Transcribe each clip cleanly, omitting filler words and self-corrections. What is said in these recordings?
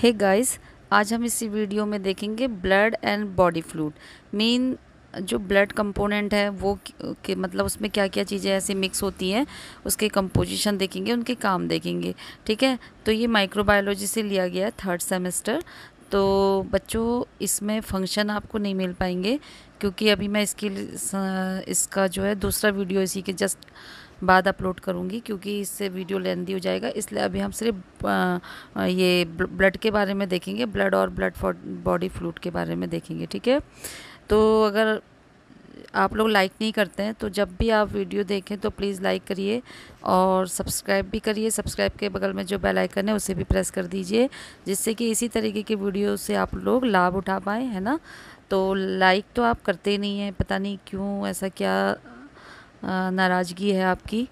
Hey guys, आज हम इसी वीडियो में देखेंगे blood and body fluid. Main जो ब्लड कंपोनेंट है वो के मतलब उसमें क्या क्या चीज़ें ऐसे मिक्स होती हैं, उसके कंपोजिशन देखेंगे, उनके काम देखेंगे। ठीक है, तो ये माइक्रोबायोलॉजी से लिया गया है, 3rd सेमेस्टर। तो बच्चों इसमें फंक्शन आपको नहीं मिल पाएंगे क्योंकि अभी मैं इसका जो है दूसरा वीडियो इसी के जस्ट बाद अपलोड करूँगी, क्योंकि इससे वीडियो लेंदी हो जाएगा। इसलिए अभी हम सिर्फ ये ब्लड के बारे में देखेंगे, ब्लड और ब्लड बॉडी फ्लूइड के बारे में देखेंगे। ठीक है, तो अगर आप लोग लाइक नहीं करते हैं तो जब भी आप वीडियो देखें तो प्लीज़ लाइक करिए और सब्सक्राइब भी करिए। सब्सक्राइब के बगल में जो बेल आइकन है उसे भी प्रेस कर दीजिए, जिससे कि इसी तरीके की वीडियो से आप लोग लाभ उठा पाएँ, है ना। तो लाइक तो आप करते ही नहीं हैं, पता नहीं क्यों, ऐसा क्या नाराज़गी है आपकी।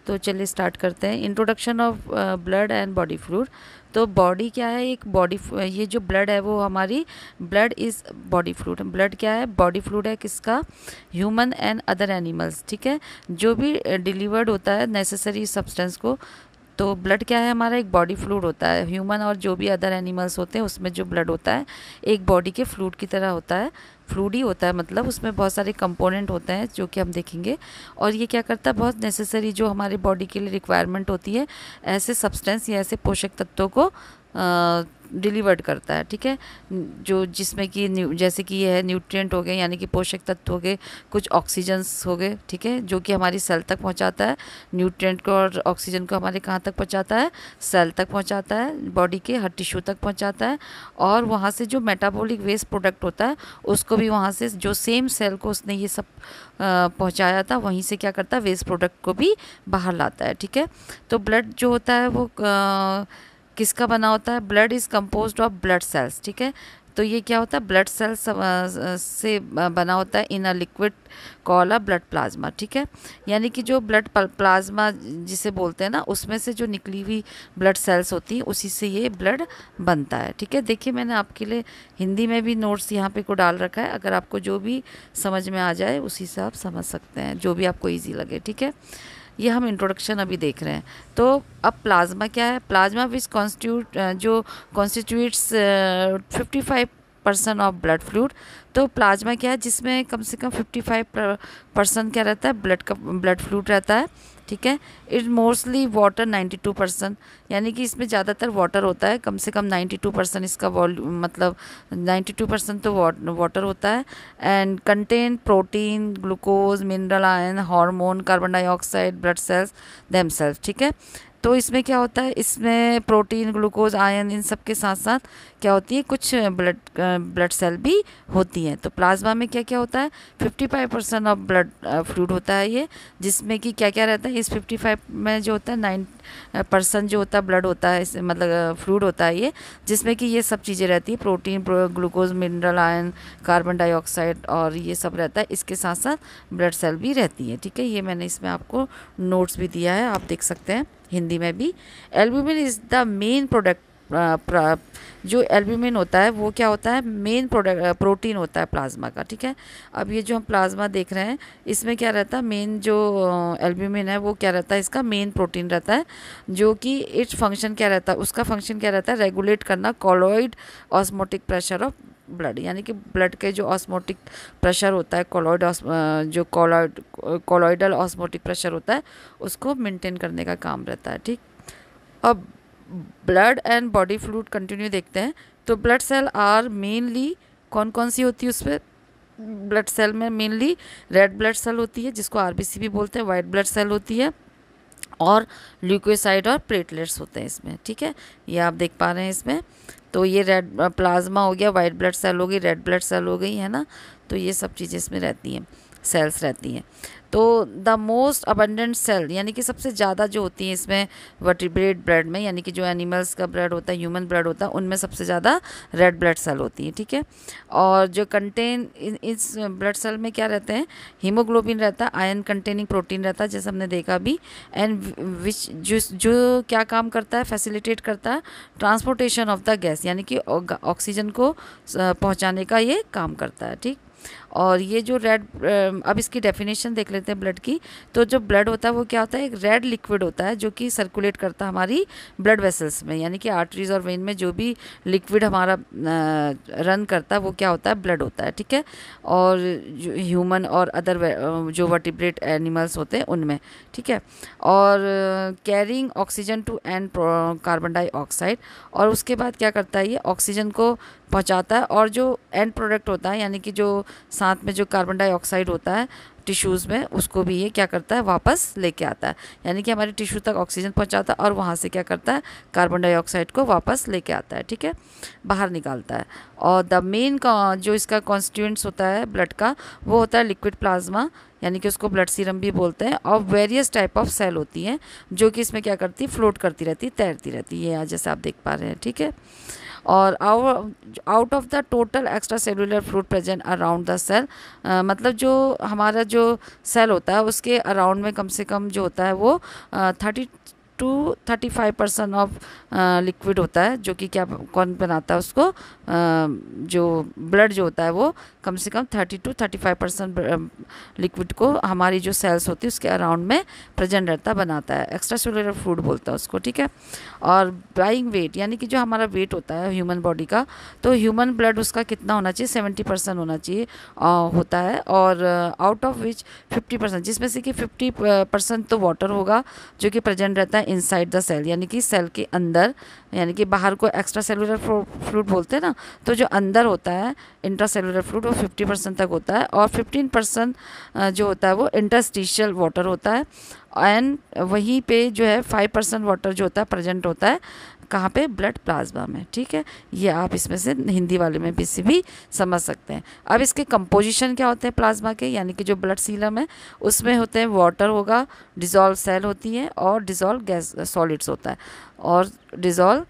तो चलिए स्टार्ट करते हैं। Introduction of blood and body fluid. तो बॉडी क्या है? एक बॉडी, ये जो ब्लड है वो हमारी, blood is body fluid. Blood क्या है? बॉडी फ्लूइड है किसका? Human and other animals. ठीक है, जो भी डिलीवर्ड होता है नेसेसरी सब्सटेंस को, तो ब्लड क्या है? हमारा एक बॉडी फ्लूइड होता है। ह्यूमन और जो भी अदर एनिमल्स होते हैं उसमें जो ब्लड होता है एक बॉडी के फ्लूइड की तरह होता है। फ्लूइड ही होता है, मतलब उसमें बहुत सारे कंपोनेंट होते हैं जो कि हम देखेंगे। और ये क्या करता है? बहुत नेसेसरी जो हमारे बॉडी के लिए रिक्वायरमेंट होती है, ऐसे सब्सटेंस या ऐसे पोषक तत्वों को डिलीवर्ड करता है। ठीक है, जो जिसमें कि जैसे कि ये है न्यूट्रिएंट हो गए, यानी कि पोषक तत्व हो गए, कुछ ऑक्सीजन्स हो गए। ठीक है, जो कि हमारी सेल तक पहुंचाता है। न्यूट्रिएंट को और ऑक्सीजन को हमारे कहाँ तक पहुंचाता है? सेल तक पहुंचाता है, बॉडी के हर टिश्यू तक पहुंचाता है। और वहाँ से जो मेटाबॉलिक वेस्ट प्रोडक्ट होता है उसको भी वहाँ से, जो सेम सेल को उसने ये सब पहुंचाया था, वहीं से क्या करता है? वेस्ट प्रोडक्ट को भी बाहर लाता है। ठीक है, तो ब्लड जो होता है वो किसका बना होता है? Blood is composed of blood cells. ठीक है, तो ये क्या होता है? ब्लड सेल्स से बना होता है in a liquid call a blood plasma. ठीक है, यानी कि जो ब्लड प्लाज्मा जिसे बोलते हैं ना, उसमें से जो निकली हुई ब्लड सेल्स होती हैं उसी से ये ब्लड बनता है। ठीक है, देखिए मैंने आपके लिए हिंदी में भी नोट्स यहाँ पे को डाल रखा है, अगर आपको जो भी समझ में आ जाए उसी से आप समझ सकते हैं, जो भी आपको ईजी लगे। ठीक है, ये हम इंट्रोडक्शन अभी देख रहे हैं। तो अब प्लाज्मा क्या है? Plasma which constitutes 55% of blood fluid. तो प्लाज्मा क्या है? जिसमें कम से कम 55% क्या रहता है? ब्लड फ्लूइड रहता है। ठीक है, इट मोस्टली वाटर 92%, यानी कि इसमें ज़्यादातर वाटर होता है। कम से कम 92% इसका वॉल्यूम, मतलब 92% तो वाटर होता है। And contain protein, glucose, mineral, ion, hormone, carbon dioxide, blood cells themselves. ठीक है, तो इसमें क्या होता है? इसमें प्रोटीन, ग्लूकोज, आयन, इन सब के साथ साथ क्या होती है? कुछ ब्लड सेल भी होती हैं। तो प्लाज्मा में क्या क्या होता है? 55% ऑफ ब्लड फ्लूइड होता है ये, जिसमें कि क्या क्या रहता है? इस 55 में जो होता है 9% जो होता है ब्लड होता है, मतलब फ्लूइड होता है ये, जिसमें कि ये सब चीज़ें रहती है, protein, glucose, mineral, ion, carbon dioxide, और ये सब रहता है। इसके साथ साथ ब्लड सेल भी रहती है। ठीक है, ये मैंने इसमें आपको नोट्स भी दिया है, आप देख सकते हैं हिंदी में भी। Albumin is the main product. जो एल्ब्यूमिन होता है वो क्या होता है? मेन प्रोडक्ट प्रोटीन होता है प्लाज्मा का। ठीक है, अब ये जो हम प्लाज्मा देख रहे हैं इसमें क्या रहता है? मेन जो एल्ब्यूमिन है वो क्या रहता है? इसका मेन प्रोटीन रहता है, जो कि इट्स फंक्शन क्या रहता है? उसका फंक्शन क्या रहता है? रेगुलेट करना colloid osmotic pressure of blood, यानी कि ब्लड के जो ऑस्मोटिक प्रेशर होता है, जो कोलॉइडल ऑस्मोटिक प्रेशर होता है, उसको मेंटेन करने का काम रहता है। ठीक, अब blood and body fluid continue देखते हैं। तो ब्लड सेल आर मेनली, कौन कौन सी होती है उसमें? ब्लड सेल में मेनली रेड ब्लड सेल होती है, जिसको आरबीसी भी बोलते हैं, वाइट ब्लड सेल होती है, और ल्यूकोसाइड और प्लेटलेट्स होते हैं इसमें। ठीक है, ये आप देख पा रहे हैं इसमें। तो ये रेड प्लाज्मा हो गया, वाइट ब्लड सेल हो गई, रेड ब्लड सेल हो गई, है ना। तो ये सब चीज़ें इसमें रहती हैं, सेल्स रहती हैं। तो द मोस्ट अबंडेंट सेल, यानी कि सबसे ज़्यादा जो होती है इसमें वर्टिब्रेट ब्लड में, यानी कि जो एनिमल्स का ब्लड होता है, ह्यूमन ब्लड होता है, उनमें सबसे ज़्यादा रेड ब्लड सेल होती है। ठीक है, और जो कंटेन इस ब्लड सेल में क्या रहते हैं? हीमोग्लोबिन रहता है, आयरन कंटेनिंग प्रोटीन रहता है, जैसे हमने देखा भी। एंड विच जो क्या काम करता है? फैसिलिटेट करता है ट्रांसपोर्टेशन ऑफ द गैस, यानी कि ऑक्सीजन को पहुँचाने का ये काम करता है। ठीक, और ये जो रेड, अब इसकी डेफिनेशन देख लेते हैं ब्लड की। तो जो ब्लड होता है वो क्या होता है, एक रेड लिक्विड होता है जो कि सर्कुलेट करता है हमारी ब्लड वेसल्स में, यानी कि आर्टरीज और वेन में जो भी लिक्विड हमारा रन करता है वो क्या होता है, ब्लड होता है, ठीक है। और जो ह्यूमन और अदर जो वर्टिब्रेट एनिमल्स होते हैं उनमें, ठीक है। और carrying oxygen to and carbon dioxide, और उसके बाद क्या करता है, ये ऑक्सीजन को पहुंचाता है, और जो एंड प्रोडक्ट होता है यानी कि जो साथ में जो कार्बन डाइऑक्साइड होता है टिश्यूज़ में, उसको भी ये क्या करता है, वापस लेके आता है। यानी कि हमारे टिश्यू तक ऑक्सीजन पहुंचाता है और वहाँ से क्या करता है, कार्बन डाइऑक्साइड को वापस लेके आता है, ठीक है, बाहर निकालता है। और द मेन जो इसका कॉन्स्टिट्यूएंट्स होता है ब्लड का, वो होता है लिक्विड प्लाज्मा, यानी कि उसको ब्लड सीरम भी बोलते हैं। और वेरियस टाइप ऑफ सेल होती हैं जो कि इसमें क्या करती है, फ्लोट करती रहती है, तैरती रहती है, यहाँ जैसे आप देख पा रहे हैं, ठीक है। और out of the total extra cellular fluid present around the cell, मतलब जो हमारा जो सेल होता है उसके अराउंड में कम से कम जो होता है वो 30 to 35% ऑफ लिक्विड होता है, जो कि क्या कौन बनाता है उसको, जो ब्लड जो होता है वो कम से कम 30 to 35% लिक्विड को हमारी जो सेल्स होती है उसके अराउंड में प्रेजेंट रहता बनाता है, एक्स्ट्रा सेलुलर फ्लूइड बोलता है उसको, ठीक है। और बाइंग वेट, यानी कि जो हमारा वेट होता है ह्यूमन बॉडी का, तो ह्यूमन ब्लड उसका कितना होना चाहिए, 70% होना चाहिए होता है। और आउट ऑफ विच 50%, जिसमें से कि 50% तो वाटर होगा जो कि प्रेजेंट रहता है इनसाइड द सेल, यानी कि सेल के अंदर, यानी कि बाहर को एक्स्ट्रा सेलुलर फ्लूइड बोलते हैं ना, तो जो अंदर होता है इंट्रा सेलुलर फ्लूइड वो 50% तक होता है। और 15% जो होता है वो इंटरस्टिशियल वाटर होता है। एंड वहीं पे जो है 5% वाटर जो होता है प्रेजेंट होता है कहाँ पे, ब्लड प्लाज्मा में, ठीक है। ये आप इसमें से हिंदी वाले में भी समझ सकते हैं। अब इसके कंपोजिशन क्या होते हैं प्लाज्मा के, यानी कि जो ब्लड सीरम है उसमें होते हैं वाटर होगा, डिज़ोल्व सेल होती है, और डिज़ोल्व गैस सॉलिड्स होता है, और डिज़ोल्व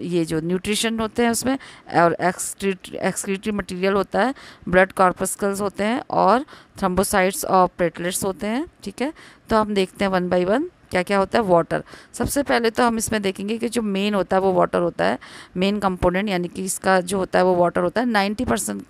ये जो न्यूट्रिशन होते हैं उसमें, और एक्सक्रीटरी मटेरियल होता है, ब्लड कॉर्पस्कल्स होते हैं, और थ्रोम्बोसाइट्स और प्लेटलेट्स होते हैं, ठीक है। तो हम देखते हैं वन बाय वन क्या क्या होता है। वाटर, सबसे पहले तो हम इसमें देखेंगे कि जो मेन होता है वो वाटर होता है, मेन कंपोनेंट, यानी कि इसका जो होता है वो वाटर होता है। 90%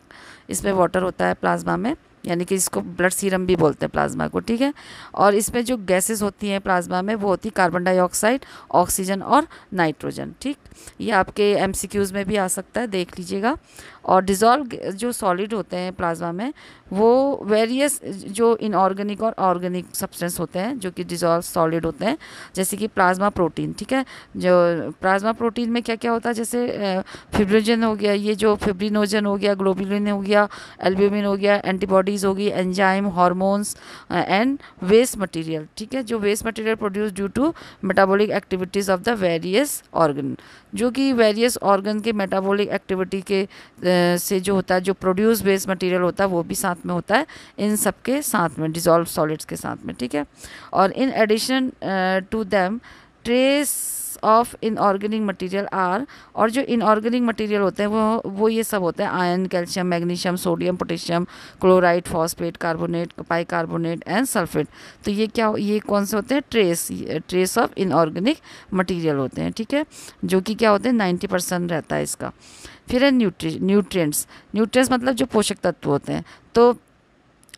इसमें वाटर होता है प्लाज्मा में, यानी कि इसको ब्लड सीरम भी बोलते हैं प्लाज्मा को, ठीक है। और इसमें जो गैसेस होती हैं प्लाज्मा में वो होती है कार्बन डाइऑक्साइड, ऑक्सीजन और नाइट्रोजन, ठीक। ये आपके एमसीक्यूज़ में भी आ सकता है, देख लीजिएगा। और डिज़ोल्व जो सॉलिड होते हैं प्लाज्मा में वो वेरियस जो इनऑर्गेनिक और ऑर्गेनिक सब्सटेंस होते हैं जो कि डिज़ोल्व सॉलिड होते हैं, जैसे कि प्लाज्मा प्रोटीन, ठीक है। जो प्लाज्मा प्रोटीन में क्या क्या होता है, जैसे फिब्रिनोजन हो गया, ये जो फिब्रिनोजन हो गया, ग्लोबुलिन हो गया, एल्ब्यूमिन हो गया, एंटीबॉडीज़ होगी, enzyme, hormones and waste material, ठीक है। जो waste material produce due to metabolic activities of the various organ, जो कि वेरियस ऑर्गन के मेटाबॉलिक एक्टिविटी के से जो होता है, जो प्रोड्यूस वेस्ट मटेरियल होता है वो भी साथ में होता है इन सब के साथ में, डिज़ोल्व सॉलिड्स के साथ में, ठीक है। और in addition to them trace of inorganic material are, और जो इनऑर्गेनिक मटेरियल होते हैं वो ये सब होते हैं iron, calcium, magnesium, sodium, potassium, chloride, phosphate, carbonate, bicarbonate and sulphate. तो ये क्या, ये कौन से होते हैं, ट्रेस ऑफ इनऑर्गेनिक मटेरियल होते हैं, ठीक है, जो कि क्या होते हैं 90% रहता है इसका। फिर है न्यूट्रिएंट्स मतलब जो पोषक तत्व होते हैं। तो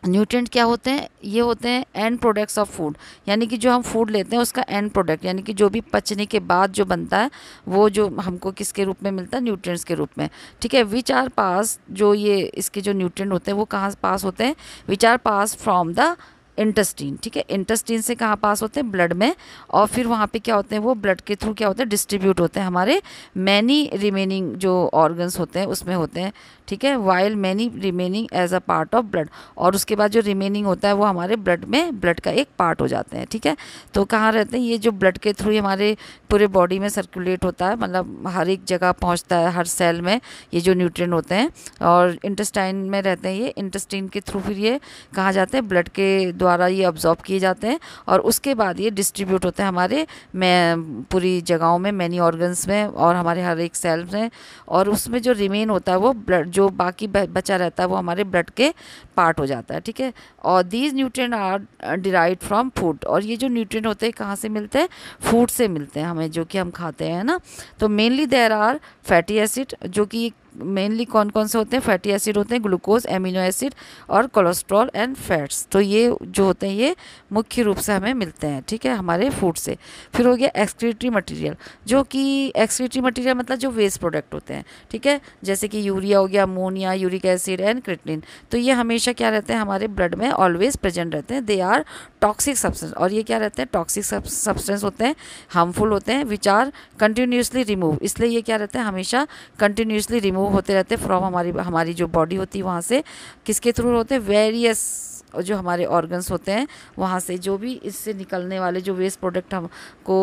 न्यूट्रिएंट क्या होते हैं, ये होते हैं एंड प्रोडक्ट्स ऑफ फूड, यानी कि जो हम फूड लेते हैं उसका एंड प्रोडक्ट, यानी कि जो भी पचने के बाद जो बनता है वो जो हमको किसके रूप में मिलता है, न्यूट्रिएंट्स के रूप में, ठीक है। विच आर पास, जो ये इसके जो न्यूट्रिएंट होते हैं वो कहाँ पास होते हैं, which are pass from the intestine, ठीक है। इंटेस्टीन से कहाँ पास होते हैं, ब्लड में, और फिर वहाँ पे क्या होते हैं, वो ब्लड के थ्रू क्या होते हैं, डिस्ट्रीब्यूट होते हैं हमारे मैनी रिमेनिंग जो ऑर्गन्स होते हैं उसमें होते हैं, ठीक है। While many remaining as a part of blood, और उसके बाद जो रिमेनिंग होता है वो हमारे ब्लड में ब्लड का एक पार्ट हो जाते हैं, ठीक है। तो कहाँ रहते हैं, ये जो ब्लड के थ्रू हमारे पूरे बॉडी में सर्कुलेट होता है, मतलब हर एक जगह पहुँचता है, हर सेल में ये जो न्यूट्रिएंट होते हैं, और इंटेस्टाइन में रहते हैं ये, इंटेस्टाइन के थ्रू फिर ये कहाँ जाते हैं, ब्लड के द्वारा ये अब्जॉर्ब किए जाते हैं, और उसके बाद ये डिस्ट्रीब्यूट होते हैं हमारे पूरी जगहों में, मैनी ऑर्गन्स में, और हमारे हर एक सेल में, और उसमें जो रिमेन होता है वो ब्लड, जो बाकी बचा रहता है वो हमारे ब्लड के पार्ट हो जाता है, ठीक है। और these nutrient are derived from food, और ये जो न्यूट्रिएंट होते हैं कहाँ से मिलते हैं, फूड से मिलते हैं हमें, जो कि हम खाते हैं ना। तो mainly there are fatty acid, जो कि मेनली कौन कौन से होते हैं, फैटी एसिड होते हैं, ग्लूकोज, एमिनो एसिड और कोलेस्ट्रॉल एंड फैट्स। तो ये जो होते हैं ये मुख्य रूप से हमें मिलते हैं, ठीक है, हमारे फूड से। फिर हो गया एक्सक्रीटरी मटेरियल, जो कि एक्सक्रीटरी मटेरियल मतलब जो वेस्ट प्रोडक्ट होते हैं, ठीक है, जैसे कि यूरिया हो गया, ammonia, uric acid and creatinine. तो ये हमेशा क्या रहते हैं, हमारे ब्लड में ऑलवेज प्रेजेंट रहते हैं। दे आर टॉक्सिक सब्सटेंस, और ये क्या रहते हैं, टॉक्सिक सब्सटेंस होते हैं, हार्मफुल होते हैं, विच आर कंटिन्यूसली रिमूव। इसलिए ये क्या रहते हैं, हमेशा कंटिन्यूसली रिमूव होते रहते हैं फ्रॉम हमारी जो बॉडी होती है वहाँ से। किसके थ्रू होते हैं, वेरियस जो हमारे ऑर्गन्स होते हैं वहाँ से, जो भी इससे निकलने वाले जो वेस्ट प्रोडक्ट हमको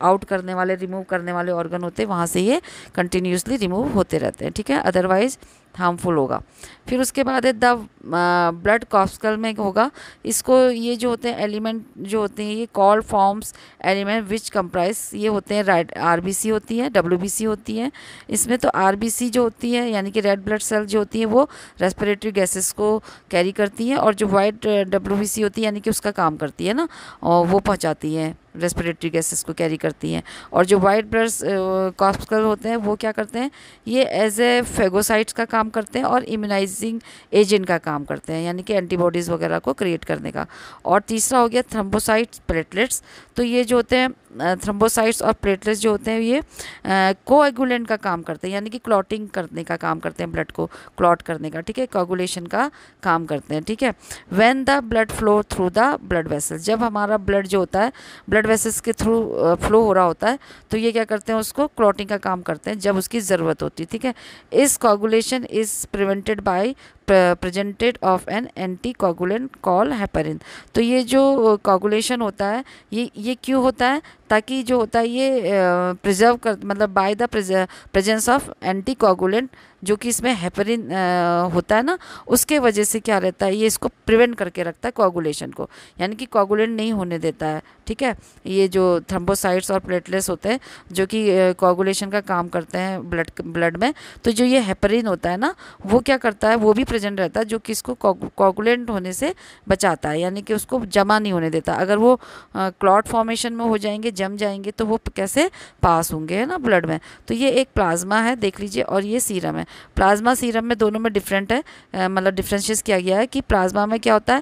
आउट करने वाले, रिमूव करने वाले ऑर्गन होते हैं, वहाँ से ये कंटिन्यूसली रिमूव होते रहते हैं, ठीक है, अदरवाइज हार्मफुल होगा। फिर उसके बाद है द ब्लड कॉर्पस्कल में होगा, इसको ये जो होते हैं एलिमेंट जो होते हैं ये call forms element which comprise, ये होते हैं रेड आरबीसी होती है, डब्ल्यूबीसी होती है इसमें। तो आरबीसी जो होती है यानी कि रेड ब्लड सेल जो होती है वो रेस्पिरेटरी गैसेस को कैरी करती हैं, और जो वाइट डब्ल्यूबीसी होती है यानी कि उसका काम करती है ना, और वो पहुंचाती है, रेस्पिरेटरी गैसेस को कैरी करती हैं। और जो वाइट ब्लड कॉर्पस्कल होते हैं वो क्या करते हैं, ये एज ए फेगोसाइट्स का काम करते हैं और इम्यूनाइजिंग एजेंट का काम करते हैं, यानी कि एंटीबॉडीज़ वगैरह को क्रिएट करने का। और तीसरा हो गया थ्रोम्बोसाइट्स प्लेटलेट्स, तो ये जो होते हैं थ्रोम्बोसाइट्स और प्लेटलेट्स जो होते हैं ये कोएगुलेंट का काम करते हैं, यानी कि क्लॉटिंग करने का काम करते हैं, ब्लड को क्लॉट करने का, ठीक है, कोगुलेशन का काम करते हैं, ठीक है। When the blood flow through the blood vessels, जब हमारा ब्लड जो होता है ब्लड वेसल्स के थ्रू फ्लो हो रहा होता है तो ये क्या करते हैं, उसको क्लॉटिंग का काम करते हैं जब उसकी ज़रूरत होती है, ठीक है। इस coagulation is prevented by presented of an anti coagulant call heparin. तो ये जो कोगुलेशन होता है ये क्यों होता है, ताकि जो होता है ये प्रिजर्व कर, मतलब by the presence of anti coagulant, जो कि इसमें हेपरिन होता है ना, उसके वजह से क्या रहता है, ये इसको प्रिवेंट करके रखता है कोगुलेशन को, यानी कि कोगुलेंट नहीं होने देता है, ठीक है। ये जो थ्रोम्बोसाइट्स और प्लेटलेट्स होते हैं जो कि कोगुलेशन का काम करते हैं ब्लड में, तो जो ये हेपरिन होता है ना वो क्या करता है, वो भी प्रेजेंट रहता है, जो कि इसको कोगुलेंट होने से बचाता है, यानी कि उसको जमा नहीं होने देता। अगर वो क्लॉट फॉर्मेशन में हो जाएंगे, जम जाएंगे, तो वो कैसे पास होंगे, है ना, ब्लड में। तो ये एक प्लाज्मा है, देख लीजिए, और ये सीरम है। प्लाज्मा सीरम में दोनों में डिफरेंट है, मतलब डिफ्रेंशिएट किया गया है कि प्लाज्मा में क्या होता है,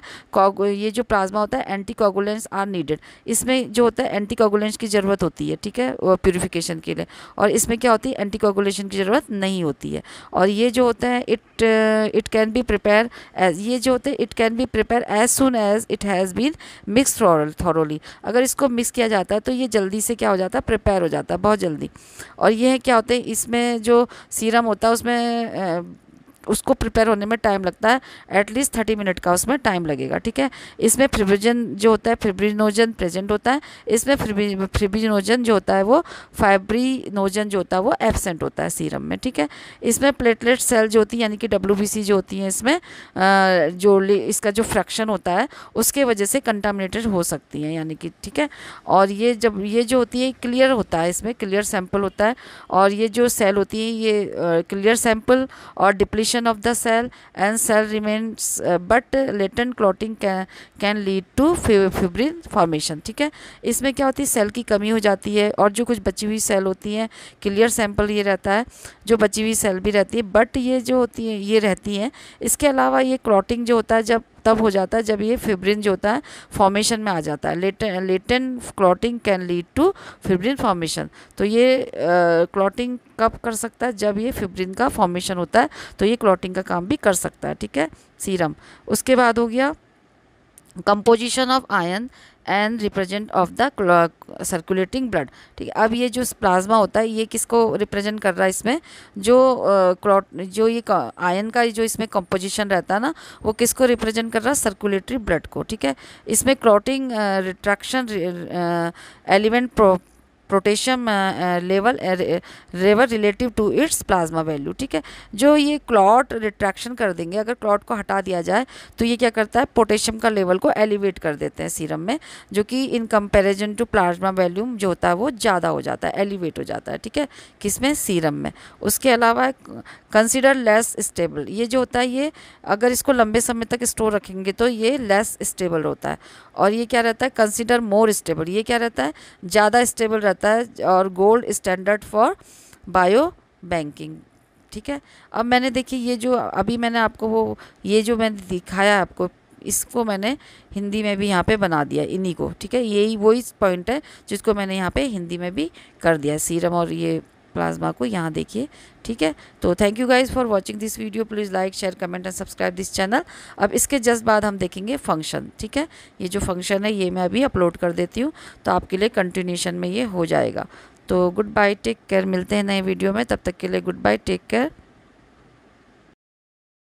ये जो प्लाज्मा होता है एंटी कोगुलेंट्स आर नीडेड, इसमें जो होता है एंटी कोगुलेंट्स की ज़रूरत होती है, ठीक है, प्यूरिफिकेशन के लिए। और इसमें क्या होती है, एंटी कोगुलेशन की ज़रूरत नहीं होती है। और ये जो होता है it can be prepare as, ये जो होते हैं it can be prepare as soon as it has been mix thoroughly. अगर इसको मिक्स किया जाता है तो ये जल्दी से क्या हो जाता है, प्रिपेयर हो जाता है बहुत जल्दी। और ये क्या होते हैं, इसमें जो सीरम होता है उसमें उसको प्रिपेयर होने में टाइम लगता है, एटलीस्ट 30 मिनट का उसमें टाइम लगेगा, ठीक है। इसमें फिब्रिजन जो होता है, फिब्रिनोजन प्रेजेंट होता है, इसमें फिब्रिनोजन जो होता है वो फाइब्रिनोजन जो होता है वो एब्सेंट होता है सीरम में, ठीक है। इसमें प्लेटलेट सेल जो होती है यानी कि डब्ल्यूबीसी जो होती है, इसमें जो इसका जो फ्रैक्शन होता है उसके वजह से कंटामिनेटेड हो सकती हैं, यानी कि, ठीक है। और ये जब ये जो होती है क्लियर होता है, इसमें क्लियर सैंपल होता है, और ये जो सेल होती है ये क्लियर सैंपल और depletion of the cell and cell remains but latent clotting can lead to fibrin formation, ठीक है। इसमें क्या होती है, सेल की कमी हो जाती है, और जो कुछ बची हुई सेल होती हैं, क्लियर सैंपल ये रहता है, जो बची हुई सेल भी रहती है, बट ये जो होती है ये रहती हैं। इसके अलावा ये क्लॉटिंग जो होता है जब तब हो जाता है जब ये फिब्रिन जो होता है फॉर्मेशन में आ जाता है। Latent clotting can lead to fibrin formation. तो ये क्लॉटिंग कब कर सकता है, जब ये फिब्रिन का फॉर्मेशन होता है, तो ये क्लॉटिंग का काम भी कर सकता है, ठीक है, सीरम। उसके बाद हो गया composition of ion and represent of the circulating blood, ठीक है। अब ये जो प्लाज्मा होता है ये किसको रिप्रेजेंट कर रहा है, इसमें जो ये आयन का जो इसमें कंपोजिशन रहता है ना वो किसको रिप्रेजेंट कर रहा है, सर्कुलेटरी ब्लड को, ठीक है। इसमें clotting retraction element potassium level relative to its plasma value, ठीक है। जो ये क्लॉट रिट्रैक्शन कर देंगे, अगर क्लॉट को हटा दिया जाए तो ये क्या करता है, पोटेशियम का लेवल को एलिवेट कर देते हैं सीरम में, जो कि in comparison to plasma volume जो होता है वो ज़्यादा हो जाता है, एलिवेट हो जाता है, ठीक है, किसमें, सीरम में। उसके अलावा कंसिडर लेस स्टेबल, ये जो होता है ये अगर इसको लंबे समय तक स्टोर रखेंगे तो ये लेस स्टेबल होता है। और ये क्या रहता है, कंसिडर मोर स्टेबल, ये क्या रहता है, ज़्यादा स्टेबल रहता है, और gold standard for bio banking, ठीक है। अब मैंने देखिए ये जो अभी मैंने आपको वो ये जो मैंने दिखाया आपको, इसको मैंने हिंदी में भी यहाँ पे बना दिया इन्हीं को, ठीक है। यही वही पॉइंट है जिसको मैंने यहाँ पे हिंदी में भी कर दिया, सीरम और ये प्लाज्मा को यहाँ देखिए, ठीक है। तो thank you guys for watching this video, please like share comment and subscribe this channel. अब इसके जस्ट बाद हम देखेंगे फंक्शन, ठीक है। ये जो फंक्शन है ये मैं अभी अपलोड कर देती हूँ, तो आपके लिए कंटिन्यूशन में ये हो जाएगा। तो गुड बाय, टेक केयर, मिलते हैं नए वीडियो में, तब तक के लिए गुड बाय, टेक केयर।